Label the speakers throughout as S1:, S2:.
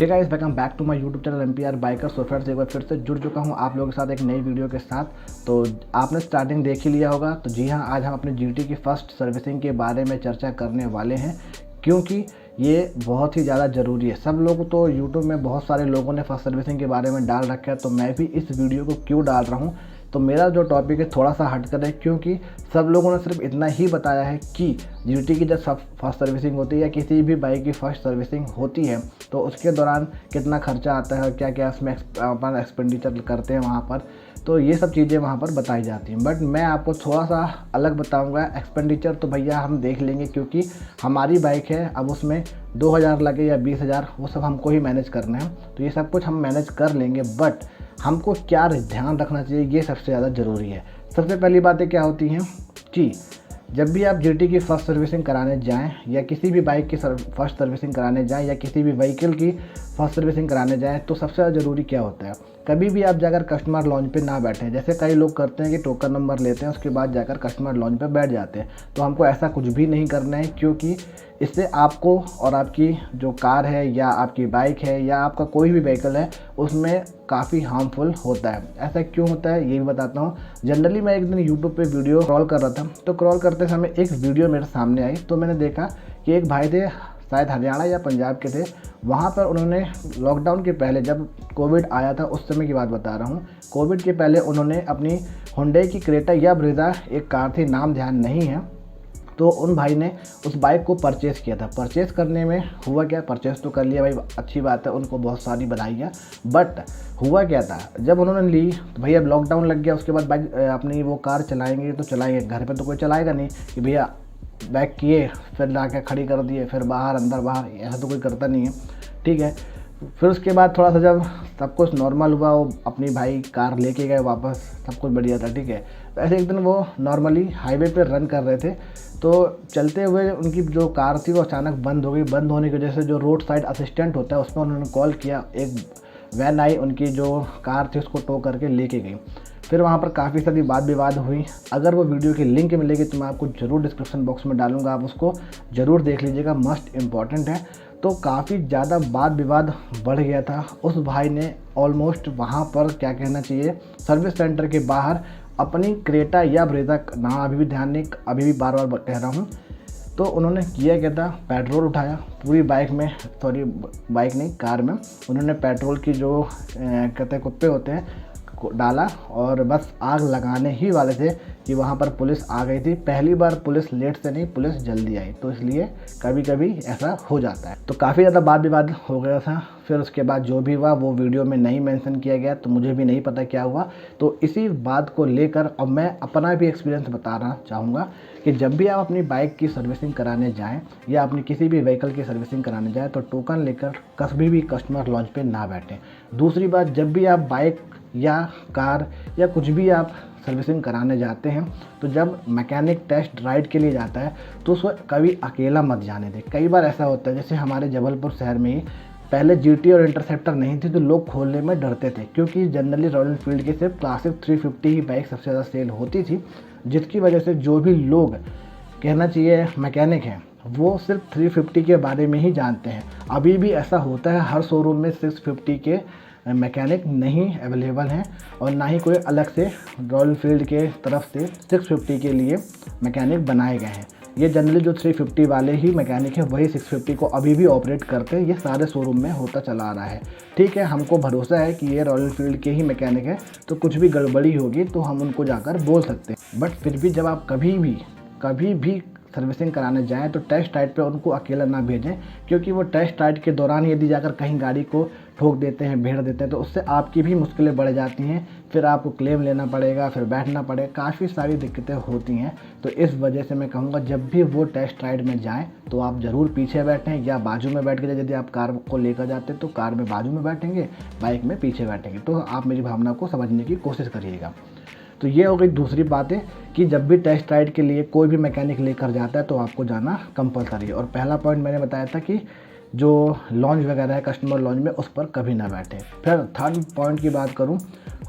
S1: Hey guys, welcome back to my YouTube channel MPR biker. So friends, एक बार फिर से जुड़ चुका हूं आप लोगों के साथ एक नई वीडियो के साथ। तो आपने स्टार्टिंग देख ही लिया होगा। तो जी हां, आज हम अपने जीटी की फ़र्स्ट सर्विसिंग के बारे में चर्चा करने वाले हैं, क्योंकि ये बहुत ही ज़्यादा ज़रूरी है। सब लोग तो यूट्यूब में बहुत सारे लोगों ने फर्स्ट सर्विसिंग के बारे में डाल रखा है, तो मैं भी इस वीडियो को क्यों डाल रहा हूँ। तो मेरा जो टॉपिक है थोड़ा सा हटकर है, क्योंकि सब लोगों ने सिर्फ इतना ही बताया है कि जीटी की जब फर्स्ट सर्विसिंग होती है या किसी भी बाइक की फर्स्ट सर्विसिंग होती है तो उसके दौरान कितना खर्चा आता है और क्या क्या उसमें अपन एक्सपेंडिचर करते हैं वहाँ पर। तो ये सब चीज़ें वहाँ पर बताई जाती हैं, बट मैं आपको थोड़ा सा अलग बताऊंगा। एक्सपेंडिचर तो भैया हम देख लेंगे, क्योंकि हमारी बाइक है। अब उसमें 2000 लगे या 20,000, वो सब हमको ही मैनेज करना है। तो ये सब कुछ हम मैनेज कर लेंगे, बट हमको क्या ध्यान रखना चाहिए, ये सबसे ज़्यादा ज़रूरी है। सबसे पहली बातें क्या होती हैं कि जब भी आप जीटी की फ़र्स्ट सर्विसिंग कराने जाएं या किसी भी बाइक की फर्स्ट सर्विसिंग कराने जाएं या किसी भी व्हीकल की फर्स्ट सर्विसिंग कराने जाएं, तो सबसे ज़्यादा ज़रूरी क्या होता है, कभी भी आप जाकर कस्टमर लॉन्च पे ना बैठें। जैसे कई लोग करते हैं कि टोकन नंबर लेते हैं, उसके बाद जाकर कस्टमर लॉन्च पे बैठ जाते हैं। तो हमको ऐसा कुछ भी नहीं करना है, क्योंकि इससे आपको और आपकी जो कार है या आपकी बाइक है या आपका कोई भी व्हीकल है उसमें काफ़ी हार्मफुल होता है। ऐसा क्यों होता है ये भी बताता हूँ। जनरली मैं एक दिन यूट्यूब पे वीडियो क्रॉल कर रहा था, तो क्रॉल करते समय एक वीडियो मेरे सामने आई। तो मैंने देखा कि एक भाई थे, शायद हरियाणा या पंजाब के थे। वहाँ पर उन्होंने लॉकडाउन के पहले, जब कोविड आया था उस समय की बात बता रहा हूँ, कोविड के पहले उन्होंने अपनी हुंडई की क्रेटा या ब्रेज़ा एक कार थी, नाम ध्यान नहीं है, तो उन भाई ने उस बाइक को परचेज़ किया था। परचेज़ करने में हुआ क्या, परचेज़ तो कर लिया भाई, अच्छी बात है, उनको बहुत सारी बधाइयाँ। बट हुआ क्या था, जब उन्होंने ली तो भैया लॉकडाउन लग गया। उसके बाद बाइक अपनी वो कार चलाएंगे तो चलाएंगे, घर पे तो कोई चलाएगा नहीं कि भैया बैक किए फिर ला के खड़ी कर दिए, फिर बाहर अंदर बाहर, ऐसा तो कोई करता नहीं है। ठीक है, फिर उसके बाद थोड़ा सा जब सब कुछ नॉर्मल हुआ, वो अपनी भाई कार लेके गए वापस, सब कुछ बढ़िया था। ठीक है, ऐसे एक दिन वो नॉर्मली हाईवे पे रन कर रहे थे, तो चलते हुए उनकी जो कार थी वो अचानक बंद हो गई। बंद होने की वजह से जो रोड साइड असिस्टेंट होता है उसमें उन्होंने कॉल किया, एक वैन आई, उनकी जो कार थी उसको टो करके लेके गई। फिर वहाँ पर काफ़ी सारी वाद विवाद हुई। अगर वो वीडियो की लिंक मिलेगी तो मैं आपको ज़रूर डिस्क्रिप्शन बॉक्स में डालूंगा, आप उसको ज़रूर देख लीजिएगा, मस्ट इम्पॉर्टेंट है। तो काफ़ी ज़्यादा वाद विवाद बढ़ गया था। उस भाई ने ऑलमोस्ट वहाँ पर क्या कहना चाहिए, सर्विस सेंटर के बाहर अपनी क्रेटा या ब्रेज़ा, नाम अभी भी ध्यान नहीं, अभी भी बार बार कह रहा हूँ, तो उन्होंने किया क्या था, पेट्रोल उठाया पूरी बाइक में, सॉरी बाइक नहीं कार में, उन्होंने पेट्रोल की जो कहते हैं कुत्ते होते हैं डाला, और बस आग लगाने ही वाले थे कि वहाँ पर पुलिस आ गई थी। पहली बार पुलिस लेट से नहीं, पुलिस जल्दी आई, तो इसलिए कभी कभी ऐसा हो जाता है। तो काफ़ी ज़्यादा वाद विवाद हो गया था। फिर उसके बाद जो भी हुआ वो वीडियो में नहीं मेंशन किया गया, तो मुझे भी नहीं पता क्या हुआ। तो इसी बात को लेकर अब मैं अपना भी एक्सपीरियंस बताना चाहूँगा कि जब भी आप अपनी बाइक की सर्विसिंग कराने जाएँ या अपनी किसी भी व्हीकल की सर्विसिंग कराने जाएँ, तो टोकन लेकर कभी भी कस्टमर लॉन्च पे ना बैठें। दूसरी बात, जब भी आप बाइक या कार या कुछ भी आप सर्विसिंग कराने जाते हैं, तो जब मैकेनिक टेस्ट राइड के लिए जाता है तो उसको कभी अकेला मत जाने दें। कई बार ऐसा होता है, जैसे हमारे जबलपुर शहर में ही पहले जीटी और इंटरसेप्टर नहीं थी, तो लोग खोलने में डरते थे, क्योंकि जनरली रॉयल एनफील्ड की सिर्फ क्लासिक 350 ही बाइक सबसे ज़्यादा सेल होती थी, जिसकी वजह से जो भी लोग कहना चाहिए मैकेनिक हैं वो सिर्फ 350 के बारे में ही जानते हैं। अभी भी ऐसा होता है, हर शोरूम में 650 के मैकेनिक नहीं अवेलेबल हैं, और ना ही कोई अलग से रॉयल एनफील्ड के तरफ से 650 के लिए मैकेनिक बनाए गए हैं। ये जनरली जो 350 वाले ही मैकेनिक हैं वही 650 को अभी भी ऑपरेट करते हैं। ये सारे शोरूम में होता चला आ रहा है। ठीक है, हमको भरोसा है कि ये रॉयल एनफील्ड के ही मैकेनिक है, तो कुछ भी गड़बड़ी होगी तो हम उनको जाकर बोल सकते हैं। बट फिर भी जब आप कभी भी सर्विसिंग कराने जाएं तो टेस्ट राइड पे उनको अकेला ना भेजें, क्योंकि वो टेस्ट राइड के दौरान यदि जाकर कहीं गाड़ी को ठोक देते हैं, भेड़ देते हैं, तो उससे आपकी भी मुश्किलें बढ़ जाती हैं। फिर आपको क्लेम लेना पड़ेगा, फिर बैठना पड़ेगा, काफ़ी सारी दिक्कतें होती हैं। तो इस वजह से मैं कहूँगा, जब भी वो टेस्ट राइड में जाएँ तो आप ज़रूर पीछे बैठें या बाजू में बैठ के, यदि आप कार को लेकर जाते हैं तो कार में बाजू में बैठेंगे, बाइक में पीछे बैठेंगे। तो आप मेरी भावना को समझने की कोशिश करिएगा। तो ये हो गई दूसरी बातें कि जब भी टेस्ट राइड के लिए कोई भी मैकेनिक लेकर जाता है तो आपको जाना कंपलसरी है। और पहला पॉइंट मैंने बताया था कि जो लॉन्च वगैरह है कस्टमर लॉन्च में, उस पर कभी ना बैठे। फिर थर्ड पॉइंट की बात करूं,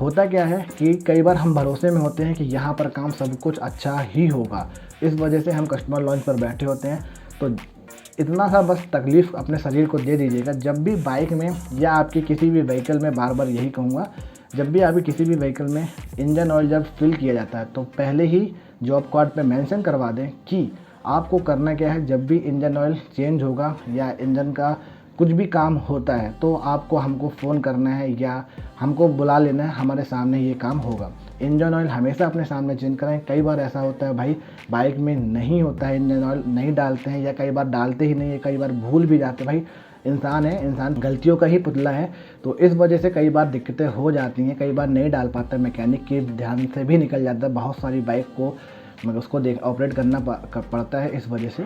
S1: होता क्या है कि कई बार हम भरोसे में होते हैं कि यहाँ पर काम सब कुछ अच्छा ही होगा, इस वजह से हम कस्टमर लॉन्च पर बैठे होते हैं। तो इतना सा बस तकलीफ़ अपने शरीर को दे दीजिएगा। जब भी बाइक में या आपकी किसी भी व्हीकल में, बार बार यही कहूँगा, जब भी आपकी किसी भी व्हीकल में इंजन ऑयल जब फिल किया जाता है तो पहले ही जॉब कार्ड पे मेंशन करवा दें कि आपको करना क्या है। जब भी इंजन ऑयल चेंज होगा या इंजन का कुछ भी काम होता है तो आपको हमको फ़ोन करना है या हमको बुला लेना है, हमारे सामने ये काम होगा। इंजन ऑयल हमेशा अपने सामने चेंज कराएं। कई बार ऐसा होता है भाई, बाइक में नहीं होता है इंजन ऑयल, नहीं डालते हैं या कई बार डालते ही नहीं है, कई बार भूल भी जाते हैं। भाई इंसान है, इंसान गलतियों का ही पुतला है, तो इस वजह से कई बार दिक्कतें हो जाती हैं। कई बार नहीं डाल पाता, मैकेनिक के ध्यान से भी निकल जाता है। बहुत सारी बाइक को मतलब उसको ऑपरेट करना पड़ता है इस वजह से।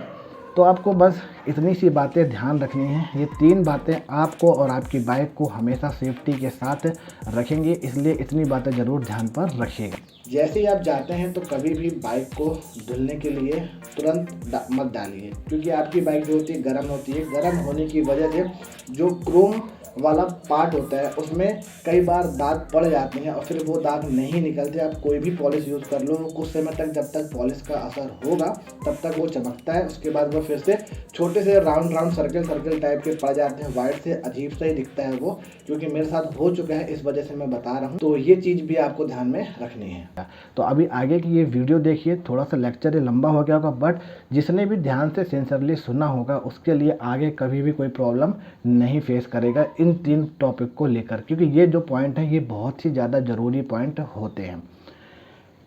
S1: तो आपको बस इतनी सी बातें ध्यान रखनी है। ये 3 बातें आपको और आपकी बाइक को हमेशा सेफ्टी के साथ रखेंगे, इसलिए इतनी बातें ज़रूर ध्यान पर रखिएगा। जैसे ही आप जाते हैं तो कभी भी बाइक को धुलने के लिए तुरंत मत डालिए, क्योंकि आपकी बाइक जो होती है गर्म होती है। गर्म होने की वजह से जो क्रोम वाला पार्ट होता है उसमें कई बार दाग पड़ जाते हैं और फिर वो दाग नहीं निकलते। आप कोई भी पॉलिश यूज़ कर लो, कुछ समय तक जब तक पॉलिश का असर होगा तब तक वो चमकता है। उसके बाद वो फिर से छोटे से राउंड सर्कल टाइप के पड़ जाते हैं, वाइट से अजीब सा ही दिखता है वो, क्योंकि मेरे साथ हो चुका है, इस वजह से मैं बता रहा हूँ। तो ये चीज़ भी आपको ध्यान में रखनी है। तो अभी आगे की ये वीडियो देखिए, थोड़ा सा लेक्चर ये लंबा हो गया होगा, बट जिसने भी ध्यान से सिंसियरली सुना होगा उसके लिए आगे कभी भी कोई प्रॉब्लम नहीं फेस करेगा इन 3 टॉपिक को लेकर, क्योंकि ये जो पॉइंट है ये बहुत ही ज़्यादा ज़रूरी पॉइंट होते हैं।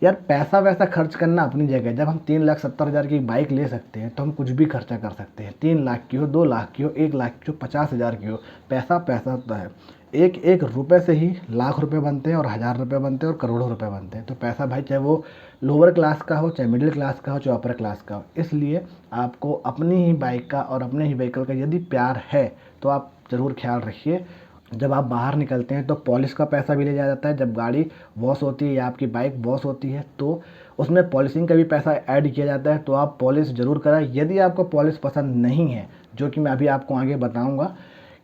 S1: यार पैसा वैसा खर्च करना अपनी जगह। जब हम 3,70,000 की बाइक ले सकते हैं तो हम कुछ भी खर्चा कर सकते हैं। 3 लाख की हो, 2 लाख की हो, 1 लाख की हो, 50,000 की हो, पैसा पैसा तो है। एक एक रुपए से ही लाख रुपए बनते हैं और 1,000 रुपये बनते हैं और करोड़ों रुपए बनते हैं। तो पैसा भाई चाहे वो लोअर क्लास का हो, चाहे मिडिल क्लास का हो, चाहे अपर क्लास का हो, इसलिए आपको अपनी ही बाइक का और अपने ही व्हीकल का यदि प्यार है तो आप ज़रूर ख्याल रखिए। जब आप बाहर निकलते हैं तो पॉलिश का पैसा भी ले जाया जाता है। जब गाड़ी वॉश होती है या आपकी बाइक वॉश होती है तो उसमें पॉलिशिंग का भी पैसा ऐड किया जाता है। तो आप पॉलिश ज़रूर कराएं। यदि आपको पॉलिश पसंद नहीं है, जो कि मैं अभी आपको आगे बताऊंगा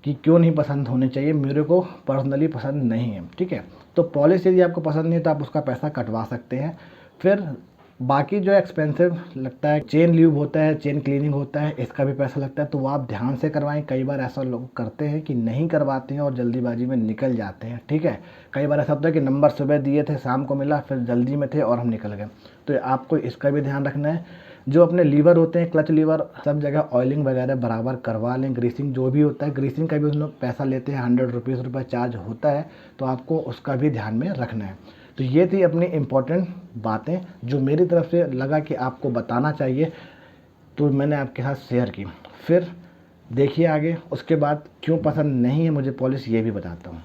S1: कि क्यों नहीं पसंद होनी चाहिए, मेरे को पर्सनली पसंद नहीं है, ठीक है। तो पॉलिश यदि आपको पसंद नहीं है तो आप उसका पैसा कटवा सकते हैं। फिर बाकी जो एक्सपेंसिव लगता है, चेन ल्यूब होता है, चेन क्लीनिंग होता है, इसका भी पैसा लगता है, तो वो आप ध्यान से करवाएं। कई बार ऐसा लोग करते हैं कि नहीं करवाते हैं और जल्दीबाजी में निकल जाते हैं, ठीक है। कई बार ऐसा होता है कि नंबर सुबह दिए थे, शाम को मिला, फिर जल्दी में थे और हम निकल गए। तो आपको इसका भी ध्यान रखना है। जो अपने लीवर होते हैं, क्लच लीवर, सब जगह ऑयलिंग वगैरह बराबर करवा लें। ग्रीसिंग जो भी होता है, ग्रीसिंग का भी उन लोग पैसा लेते हैं, 100 रुपये चार्ज होता है, तो आपको उसका भी ध्यान में रखना है। तो ये थी अपनी इम्पोर्टेंट बातें जो मेरी तरफ से लगा कि आपको बताना चाहिए, तो मैंने आपके साथ शेयर की। फिर देखिए आगे, उसके बाद क्यों पसंद नहीं है मुझे पॉलिश, ये भी बताता हूँ।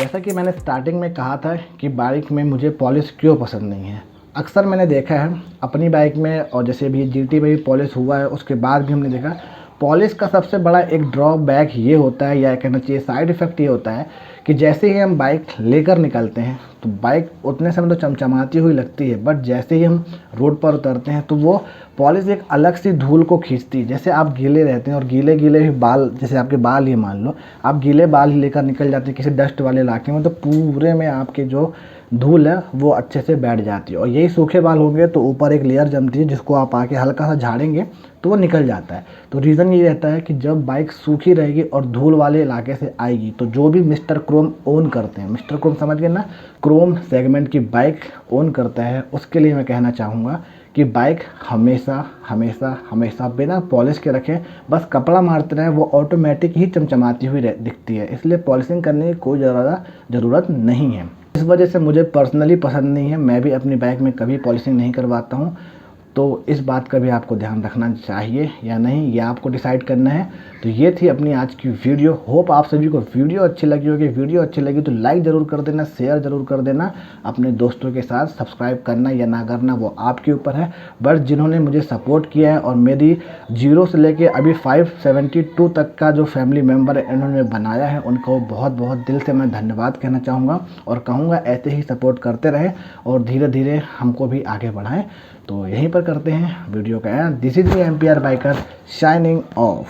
S1: जैसा कि मैंने स्टार्टिंग में कहा था कि बाइक में मुझे पॉलिश क्यों पसंद नहीं है। अक्सर मैंने देखा है अपनी बाइक में, और जैसे अभी जीटी में भी पॉलिश हुआ है उसके बाद भी हमने देखा पॉलिश का सबसे बड़ा एक ड्रॉबैक ये होता है, या कहना चाहिए साइड इफ़ेक्ट ये होता है कि जैसे ही हम बाइक लेकर निकलते हैं तो बाइक उतने समय तो चमचमाती हुई लगती है, बट जैसे ही हम रोड पर उतरते हैं तो वो पॉलिश एक अलग सी धूल को खींचती है। जैसे आप गीले रहते हैं और गीले गीले ही बाल, जैसे आपके बाल ही मान लो आप गीले बाल ही लेकर निकल जाते हैं किसी डस्ट वाले इलाके में, तो पूरे में आपके जो धूल है वो अच्छे से बैठ जाती है। और यही सूखे बाल होंगे तो ऊपर एक लेयर जमती है जिसको आप आके हल्का सा झाड़ेंगे तो वो निकल जाता है। तो रीज़न ये रहता है कि जब बाइक सूखी रहेगी और धूल वाले इलाके से आएगी तो जो भी मिस्टर क्रोम ओन करते हैं, मिस्टर क्रोम समझ गए ना, क्रोम सेगमेंट की बाइक ओन करता है, उसके लिए मैं कहना चाहूँगा कि बाइक हमेशा हमेशा हमेशा बिना पॉलिश के रखें। बस कपड़ा मारते रहें, वो ऑटोमेटिक ही चमचमाती हुई दिखती है, इसलिए पॉलिशिंग करने की कोई ज़्यादा ज़रूरत नहीं है। इस वजह से मुझे पर्सनली पसंद नहीं है, मैं भी अपनी बाइक में कभी पॉलिशिंग नहीं करवाता हूँ। तो इस बात का भी आपको ध्यान रखना चाहिए या नहीं, ये आपको डिसाइड करना है। तो ये थी अपनी आज की वीडियो। होप आप सभी को वीडियो अच्छी लगी होगी। वीडियो अच्छी लगी तो लाइक ज़रूर कर देना, शेयर ज़रूर कर देना अपने दोस्तों के साथ। सब्सक्राइब करना या ना करना वो आपके ऊपर है, बट जिन्होंने मुझे सपोर्ट किया है और मेरी 0 से लेके अभी 572 तक का जो फैमिली मेम्बर है इन्होंने बनाया है, उनको बहुत बहुत दिल से मैं धन्यवाद कहना चाहूँगा और कहूँगा ऐसे ही सपोर्ट करते रहें और धीरे धीरे हमको भी आगे बढ़ाएं। तो यहीं पर करते हैं वीडियो का and. This is me MPR biker signing off.